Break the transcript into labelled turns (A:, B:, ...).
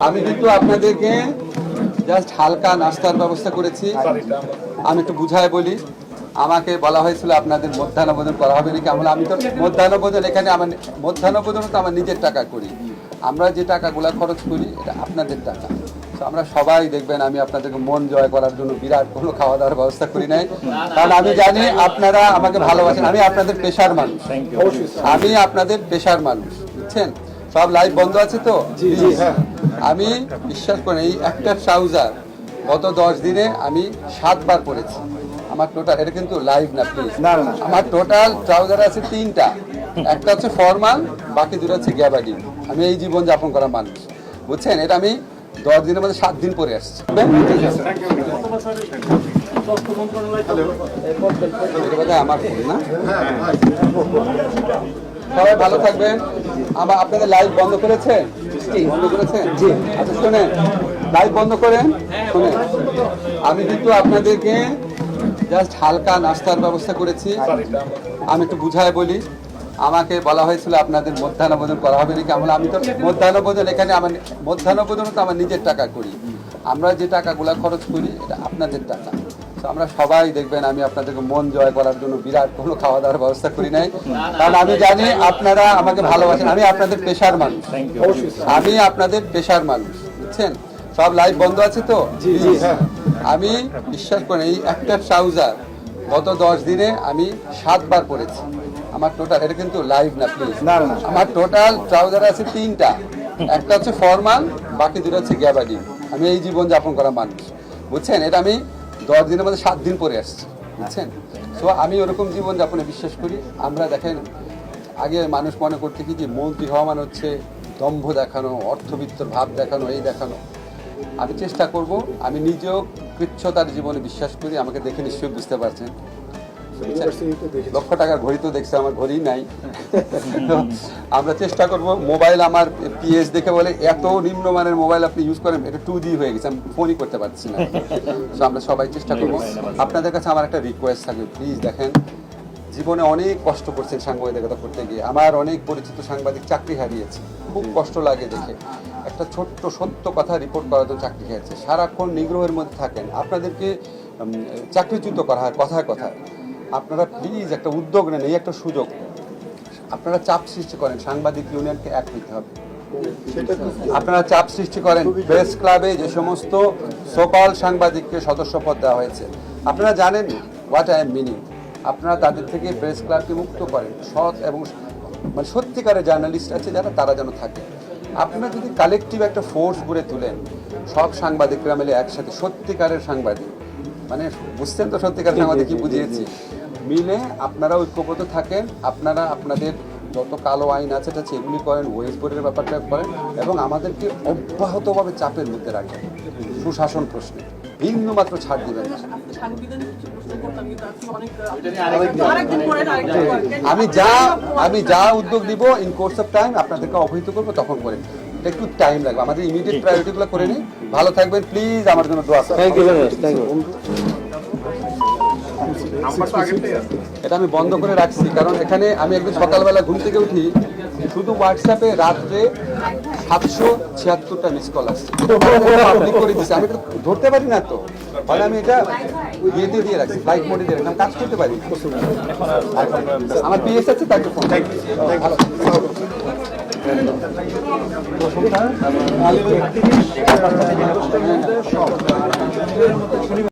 A: আমি কিন্তু আপনাদেরকে জাস্ট হালকা নাস্তার ব্যবস্থা করেছি। আমি একটু বুঝায় বলি, আমাকে বলা হয়েছিল আপনাদের মধ্যাহ্নভোজন করা হবে নাকি। আমি তো মধ্যাহ্নভোজন এখানে আমার মধ্যাহ্নভোজন তো আমার নিজের টাকা করি। আমরা যে টাকাগুলো খরচ করি এটা আপনাদের টাকা। তো আমরা সবাই দেখবেন আমি আপনাদেরকে মন জয় করার জন্য বিরাট কোনো খাওয়া দাওয়ার ব্যবস্থা করি নাই, কারণ আমি জানি আপনারা আমাকে ভালোবাসেন। আমি আপনাদের পেশার মানুষ, আমি আপনাদের পেশার মানুষ, বুঝছেন। সব লাইভ বন্ধ আছে তো। আমি বিশ্বাস করি এই একটা ট্রাউজার গত 10 দিনে আমি 7 বার পরেছি। আমার টোটাল, এটা কিন্তু লাইভ না প্লিজ, আমার টোটাল ট্রাউজার আছে 3টা। একটা হচ্ছে ফরমাল, বাকি 2টা হচ্ছে গ্যাবার্ডিন। আমি এই জীবন যাপন করা মানুষ, বুঝছেন। এটা আমি 10 দিনের মধ্যে 7 দিন পরে আসছি। আমার না, সবাই ভালো থাকবেন। আপনাদের লাইভ বন্ধ করেছেন? বন্ধ করেছেন? আচ্ছা শোনেন, লাইভ বন্ধ করেন। শোনেন, আমি কিন্তু আপনাদেরকে জাস্ট হালকা নাস্তার ব্যবস্থা করেছি। আমি একটু বুঝায় বলি, আমাকে বলা হয়েছিল আপনাদের মধ্যাহ্নভোজন করা হবে নাকি। আমি তো মধ্যাহ্নভোজন এখানে আমার মধ্যাহ্নভোজন তো আমার নিজের টাকা করি। আমরা যে টাকাগুলো খরচ করি এটা আপনাদের টাকা। তো আমরা সবাই দেখবেন আমি আপনাদেরকে মন জয় করার জন্য বিরাট কোনো খাওয়া দাওয়ার ব্যবস্থা করি নাই, কারণ আমি জানি আপনারা আমাকে ভালোবাসেন। আমি আপনাদের পেশার মানুষ, আমি আপনাদের পেশার মানুষ, বুঝছেন। সব লাইভ বন্ধ আছে তো। আমি বিশ্বাস করি এই একটা ট্রাউজার গত 10 দিনে আমি 7 বার পরেছি। আমার টোটাল, এটা কিন্তু লাইভ না প্লিজ, আমার টোটাল ট্রাউজার আছে 3টা। একটা হচ্ছে ফরমাল, বাকি 2টা হচ্ছে গ্যাবার্ডিন। আমি এই জীবন যাপন করা মানুষ, বুঝছেন। এটা আমি 10 দিনের মধ্যে 7 দিন পরে আসছি, বুঝছেন। তো আমি ওরকম জীবন যাপনে বিশ্বাস করি। আমরা দেখেন, আগে মানুষ মনে করতে কি যে মন্ত্রী হওয়া মানে হচ্ছে দম্ভ দেখানো, অর্থবিত্তর ভাব দেখানো, এই দেখানো। আমি চেষ্টা করব, আমি নিজেও কৃচ্ছতার জীবনে বিশ্বাস করি। আমাকে দেখে নিশ্চয়ই বুঝতে পারছেন। 1 লক্ষ টাকার ঘড়ি তো দেখছে, আমার ঘড়ি নাই। আমরা চেষ্টা করব। মোবাইল আমার পিএস দেখে বলে এত নিম্নমানের মোবাইল আপনি ইউজ করেন, এটা 2G হয়ে গেছে, আমি ফোনই করতে পারছি না। তো আমরা সবাই চেষ্টা করব। আপনাদের কাছে আমার একটা রিকোয়েস্ট থাকবে, প্লিজ দেখেন, জীবনে অনেক কষ্ট করছেন সাংবাদিকতা করতে গিয়ে। আমার অনেক পরিচিত সাংবাদিক চাকরি হারিয়েছে, খুব কষ্ট লাগে দেখে। একটা ছোট্ট সত্য কথা রিপোর্ট করার জন্য চাকরি হারিয়েছে। সারাক্ষণ নিগ্রহের মধ্যে থাকেন, আপনাদেরকে চাকরিচ্যুত করা হয় কথায় কথায়। আপনারা প্লিজ একটা উদ্যোগ নেন, এই একটা সুযোগ। আপনারা চাপ সৃষ্টি করেন, সাংবাদিক ইউনিয়নকে এক হইতে হবে। আপনারা চাপ সৃষ্টি করেন, প্রেস ক্লাবে যে সমস্ত সোকল সাংবাদিককে সদস্য পদ দেওয়া হয়েছে, আপনারা জানেন হোয়াট আই এম মিনিং। আপনারা তাদের থেকে প্রেস ক্লাবকে মুক্ত করেন। সৎ এবং মানে সত্যিকারের জার্নালিস্ট আছে যারা, তারা যেন থাকে। আপনারা যদি কালেকটিভ একটা ফোর্স গড়ে তোলেন, সব সাংবাদিকরা মিলে একসাথে, সত্যিকারের সাংবাদিক, মানে বুঝছেন তো সত্যিকার সাংবাদিক কি বুঝিয়েছি, মিলে আপনারা ঐক্যবদ্ধ থাকেন। আপনারা আপনাদের যত কালো আইন আছে এটা সেগুলি করেন, ওয়েজ বোর্ডের ব্যাপারটা করেন, এবং আমাদেরকে অব্যাহতভাবে চাপের মধ্যে রাখেন সুশাসন প্রশ্নে। বিন্দু মাত্র ছাড় দিবেন না। আমি যা উদ্যোগ দিব ইন কোর্স অফ টাইম আপনাদেরকে অবহিত করবো, তখন করেন। এটা একটু টাইম লাগবে, আমাদের ইমিডিয়েট প্রায়োরিটিগুলো করে নিই। ভালো থাকবেন, প্লিজ আমার জন্য দোয়া করবেন। এটা আমি বন্ধ করে রাখছি, কারণ এখানে আমি একদিন সকালবেলা ঘুম থেকে উঠি, শুধু হোয়াটসঅ্যাপে রাত্রে 776টা মিস কল আসছে। পাবলিক করে দিচ্ছে, আমি এটা ধরতে পারি না তো, তাহলে আমি এটা দিয়ে রাখছি, ফ্লাইট মোডে দিয়ে রাখলাম, কাজ করতে পারি। আমার পিএস আছে, তাকে ফোন। ভালো